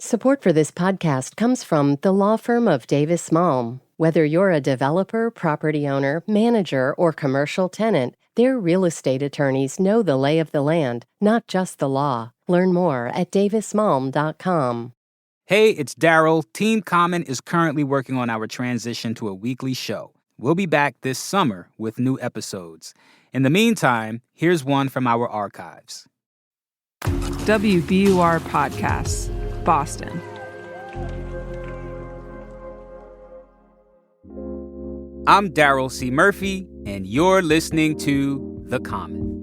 Support for this podcast comes from the law firm of Davis Malm. Whether you're a developer, property owner, manager, or commercial tenant, their real estate attorneys know the lay of the land, not just the law. Learn more at davismalm.com. Hey, it's Daryl. Team Common is currently working on our transition to a weekly show. We'll be back this summer with new episodes. In the meantime, here's one from our archives. WBUR Podcasts, Boston. I'm Daryl C. Murphy, and you're listening to The Common.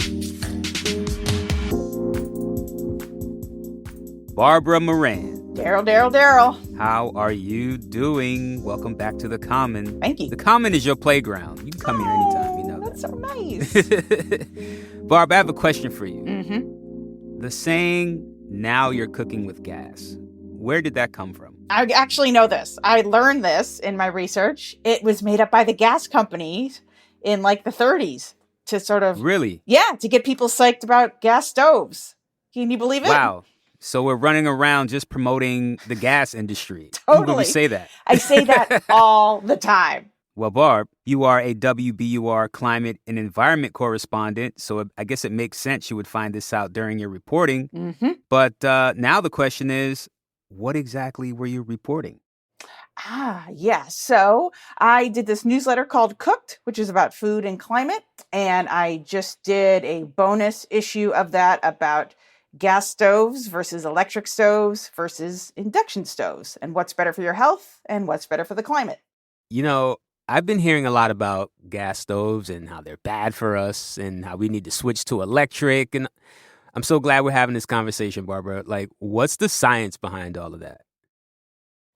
Barbara Moran. Daryl. How are you doing? Welcome back to The Common. Thank you. The Common is your playground. You can come here anytime, you know That's that. so nice. Barb, I have a question for you. Mm-hmm. The saying, now you're cooking with gas, where did that come from? I actually know this. I learned this in my research. It was made up by the gas companies in like the 30s to sort of... Really? Yeah, to get people psyched about gas stoves. Can you believe it? Wow. So we're running around just promoting the gas industry. Totally. When we say that. I say that all the time. Well, Barb, you are a WBUR climate and environment correspondent, so I guess it makes sense you would find this out during your reporting. Mm-hmm. But now the question is, what exactly were you reporting? Yeah. So I did this newsletter called Cooked, which is about food and climate. And I just did a bonus issue of that about gas stoves versus electric stoves versus induction stoves, and what's better for your health and what's better for the climate. You know, I've been hearing a lot about gas stoves and how they're bad for us and how we need to switch to electric. And I'm so glad we're having this conversation, Barbara. Like, what's the science behind all of that?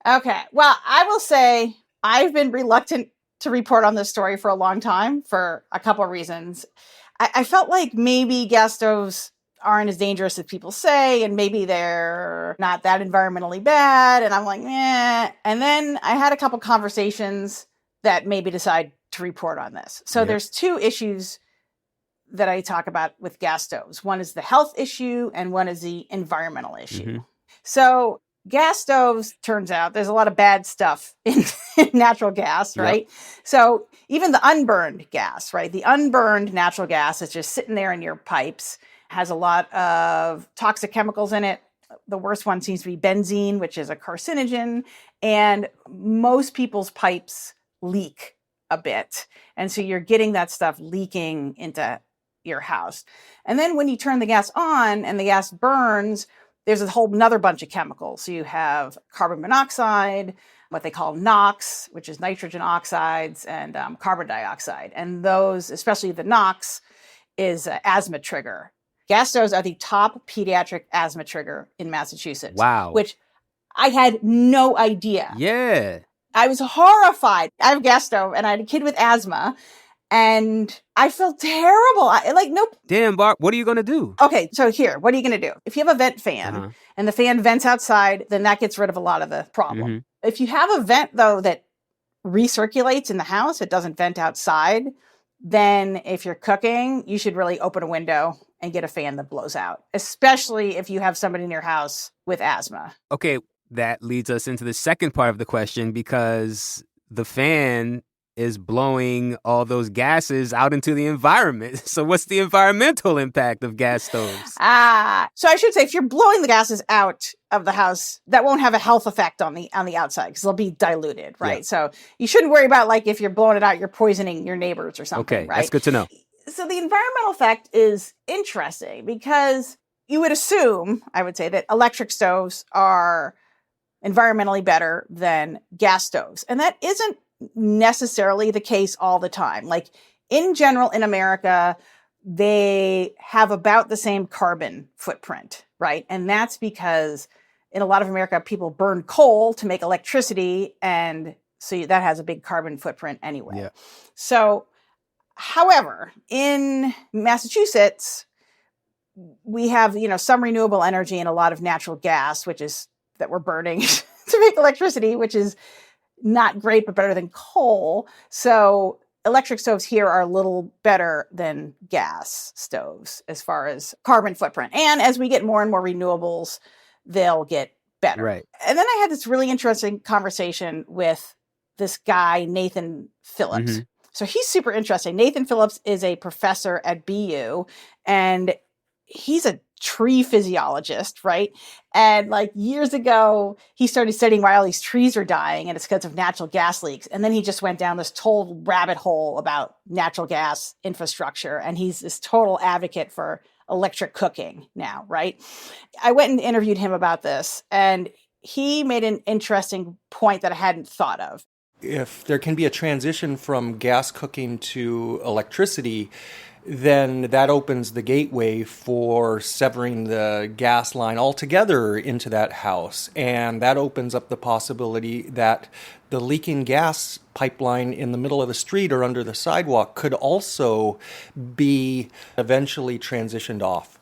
Okay. Well, I will say I've been reluctant to report on this story for a long time for a couple of reasons. I felt like maybe gas stoves aren't as dangerous as people say, and maybe they're not that environmentally bad. And I'm like, And then I had a couple conversations that made me decide to report on this. So There's two issues that I talk about with gas stoves. One is the health issue and one is the environmental issue. Mm-hmm. So gas stoves, turns out there's a lot of bad stuff in natural gas, right? Yep. So even the unburned gas, right? The unburned natural gas is just sitting there in your pipes, has a lot of toxic chemicals in it. The worst one seems to be benzene, which is a carcinogen. And most people's pipes leak a bit. And so you're getting that stuff leaking into your house. And then when you turn the gas on and the gas burns, there's a whole another bunch of chemicals. So you have carbon monoxide, what they call NOx, which is nitrogen oxides, and carbon dioxide. And those, especially the NOx, is an asthma trigger. Gas stoves are the top pediatric asthma trigger in Massachusetts. Wow. Which I had no idea. Yeah. I was horrified. I have a gas stove and I had a kid with asthma and I felt terrible. Nope. Damn, Barb, what are you going to do? Okay, so here, what are you going to do? If you have a vent fan and the fan vents outside, then that gets rid of a lot of the problem. Mm-hmm. If you have a vent, though, that recirculates in the house, it doesn't vent outside, then if you're cooking, you should really open a window and get a fan that blows out, especially if you have somebody in your house with asthma. Okay, that leads us into the second part of the question, because the fan is blowing all those gases out into the environment. So what's the environmental impact of gas stoves? So I should say, if you're blowing the gases out of the house, that won't have a health effect on the outside because they'll be diluted, right? Yeah. So you shouldn't worry about, like, if you're blowing it out, you're poisoning your neighbors or something, okay, right? That's good to know. So the environmental effect is interesting because you would assume, I would say, that electric stoves are environmentally better than gas stoves. And that isn't necessarily the case all the time. Like, in general, in America, they have about the same carbon footprint, right? And that's because in a lot of America, people burn coal to make electricity. And so that has a big carbon footprint anyway. Yeah. So, however, in Massachusetts, we have, some renewable energy and a lot of natural gas, which is that we're burning to make electricity, which is not great, but better than coal. So electric stoves here are a little better than gas stoves as far as carbon footprint. And as we get more and more renewables, they'll get better. Right. And then I had this really interesting conversation with this guy, Nathan Phillips. Mhm. So he's super interesting. Nathan Phillips is a professor at BU, and he's a tree physiologist, right? And like years ago, he started studying why all these trees are dying, and it's because of natural gas leaks. And then he just went down this total rabbit hole about natural gas infrastructure. And he's this total advocate for electric cooking now, right? I went and interviewed him about this, and he made an interesting point that I hadn't thought of. If there can be a transition from gas cooking to electricity, then that opens the gateway for severing the gas line altogether into that house. And that opens up the possibility that the leaking gas pipeline in the middle of the street or under the sidewalk could also be eventually transitioned off.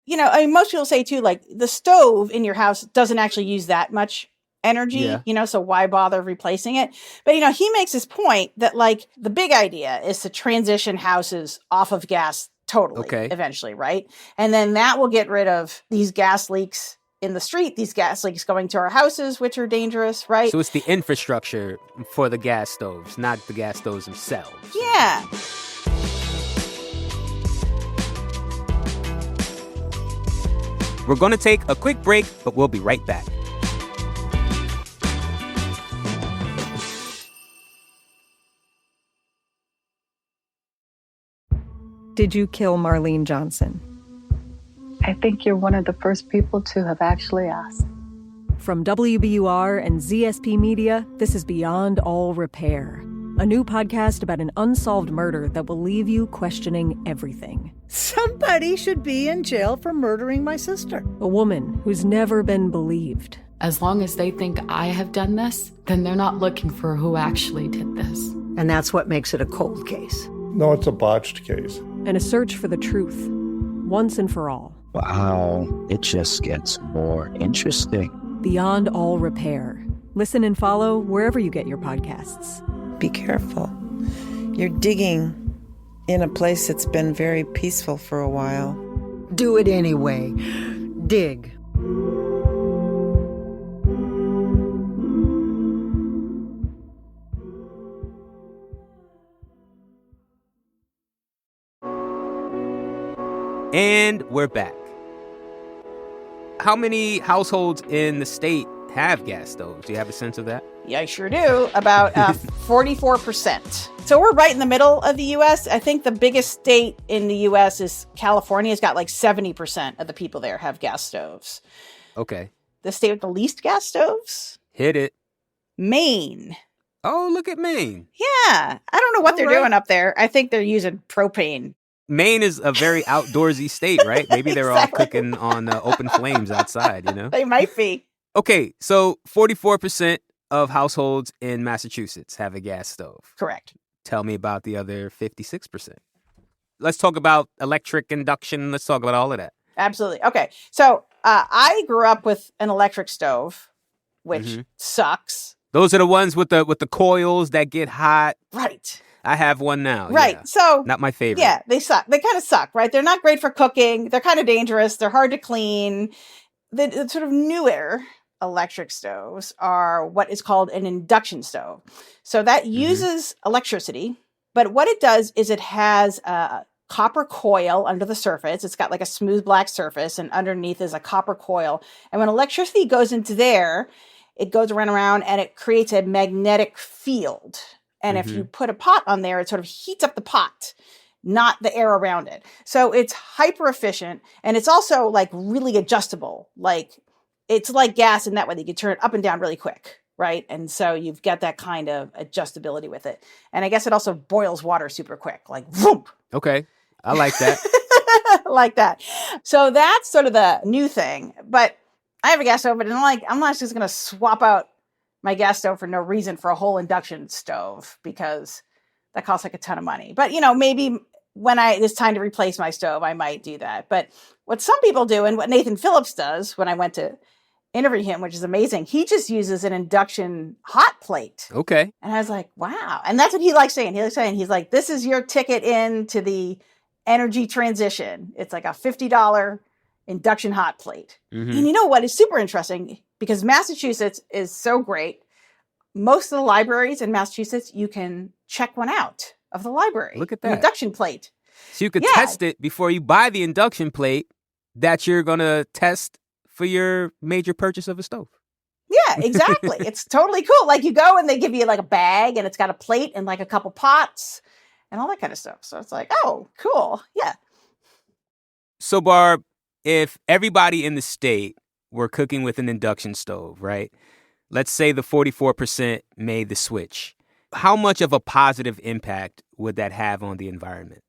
You know, I mean, most people say too, like the stove in your house doesn't actually use that much energy, so why bother replacing it? But, he makes this point that like the big idea is to transition houses off of gas totally eventually, right? And then that will get rid of these gas leaks in the street, these gas leaks going to our houses, which are dangerous, right? So it's the infrastructure for the gas stoves, not the gas stoves themselves. Yeah. We're going to take a quick break, but we'll be right back. Did you kill Marlene Johnson? I think you're one of the first people to have actually asked. From WBUR and ZSP Media, this is Beyond All Repair, a new podcast about an unsolved murder that will leave you questioning everything. Somebody should be in jail for murdering my sister. A woman who's never been believed. As long as they think I have done this, then they're not looking for who actually did this. And that's what makes it a cold case. No, it's a botched case. And a search for the truth, once and for all. Wow, it just gets more interesting. Beyond All Repair. Listen and follow wherever you get your podcasts. Be careful. You're digging in a place that's been very peaceful for a while. Do it anyway. Dig. And we're back. How many households in the state have gas stoves? Do you have a sense of that? Yeah, I sure do. About 44%. So we're right in the middle of the U.S. I think the biggest state in the U.S. is California. It's got like 70% of the people there have gas stoves. Okay. The state with the least gas stoves? Hit it. Maine. Oh, look at Maine. Yeah. I don't know what they're doing up there. I think they're using propane. Maine is a very outdoorsy state, right? Maybe they're all cooking on open flames outside, They might be. Okay, so 44% of households in Massachusetts have a gas stove. Correct. Tell me about the other 56%. Let's talk about electric induction. Let's talk about all of that. Absolutely. Okay, so I grew up with an electric stove, which sucks. Those are the ones with the coils that get hot. Right. I have one now. Right. Yeah. So not my favorite. Yeah, they suck. They kind of suck, right? They're not great for cooking. They're kind of dangerous. They're hard to clean. The sort of newer electric stoves are what is called an induction stove. So that uses electricity, but what it does is it has a copper coil under the surface. It's got like a smooth black surface, and underneath is a copper coil. And when electricity goes into there, it goes around and it creates a magnetic field. And if you put a pot on there, it sort of heats up the pot, not the air around it. So it's hyper efficient, and it's also like really adjustable. Like it's like gas in that way. You can turn it up and down really quick, right? And so you've got that kind of adjustability with it. And I guess it also boils water super quick, like whoop. Okay, I like that. Like that. So that's sort of the new thing. But I have a gas stove, but I'm not just going to swap out my gas stove for no reason for a whole induction stove, because that costs like a ton of money. But, maybe when it's time to replace my stove, I might do that. But what some people do, and what Nathan Phillips does when I went to interview him, which is amazing, he just uses an induction hot plate. Okay. And I was like, wow. And that's what he likes saying. He's like, this is your ticket into the energy transition. It's like a $50 induction hot plate. And you know what is super interesting? because Massachusetts is so great. Most of the libraries in Massachusetts, you can check one out of the library. Look at an that. induction plate. So you could test it before you buy the induction plate that you're going to test for your major purchase of a stove. Yeah, exactly. It's totally cool. Like you go and they give you like a bag and it's got a plate and like a couple pots and all that kind of stuff. So it's like, oh, cool. Yeah. So Barb, if everybody in the state were cooking with an induction stove, right? Let's say the 44% made the switch. How much of a positive impact would that have on the environment?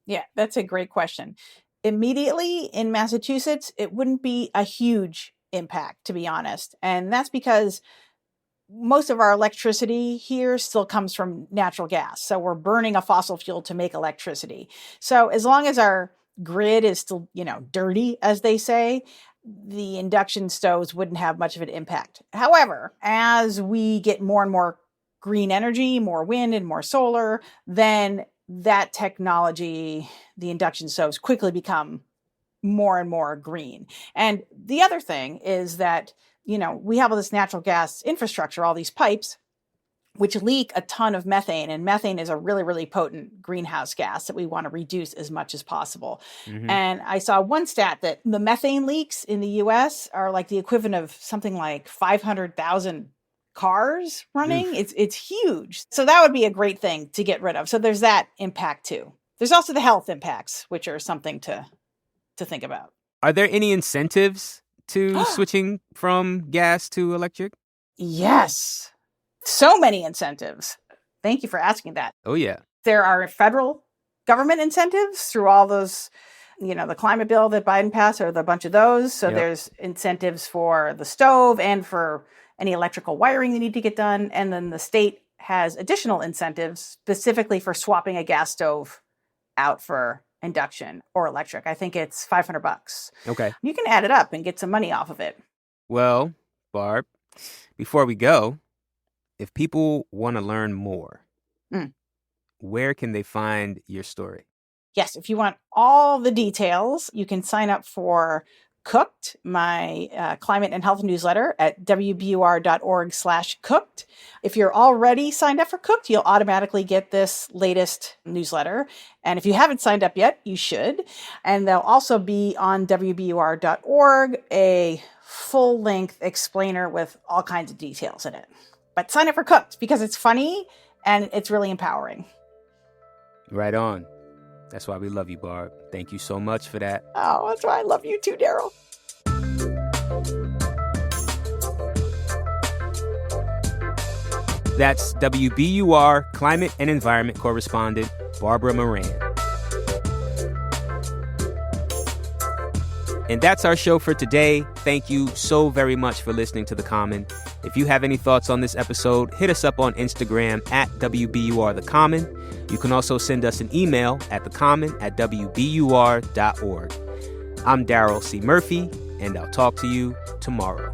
Yeah, that's a great question. Immediately in Massachusetts, it wouldn't be a huge impact, to be honest. And that's because most of our electricity here still comes from natural gas. So we're burning a fossil fuel to make electricity. So as long as our grid is still, dirty, as they say, the induction stoves wouldn't have much of an impact. However, as we get more and more green energy, more wind and more solar, then that technology, the induction stoves, quickly become more and more green. And the other thing is that, we have all this natural gas infrastructure, all these pipes, which leak a ton of methane. And methane is a really, really potent greenhouse gas that we want to reduce as much as possible. Mm-hmm. And I saw one stat that the methane leaks in the US are like the equivalent of something like 500,000 cars running. It's huge. So that would be a great thing to get rid of. So there's that impact too. There's also the health impacts, which are something to think about. Are there any incentives to switching from gas to electric? Yes. So many incentives. Thank you for asking that. Oh, yeah. There are federal government incentives through all those, the climate bill that Biden passed, or the bunch of those. So there's incentives for the stove and for any electrical wiring that need to get done. And then the state has additional incentives specifically for swapping a gas stove out for induction or electric. I think it's $500. Okay. You can add it up and get some money off of it. Well, Barb, before we go, if people want to learn more, where can they find your story? Yes, if you want all the details, you can sign up for Cooked, my climate and health newsletter at WBUR.org/cooked. If you're already signed up for Cooked, you'll automatically get this latest newsletter. And if you haven't signed up yet, you should. And there'll also be on WBUR.org a full-length explainer with all kinds of details in it. But sign up for Cooked because it's funny and it's really empowering. Right on. That's why we love you, Barb. Thank you so much for that. Oh, that's why I love you too, Daryl. That's WBUR climate and environment correspondent Barbara Moran. And that's our show for today. Thank you so very much for listening to The Common. If you have any thoughts on this episode, hit us up on Instagram at WBUR The Common. You can also send us an email at thecommon@wbur.org. I'm Daryl C. Murphy, and I'll talk to you tomorrow.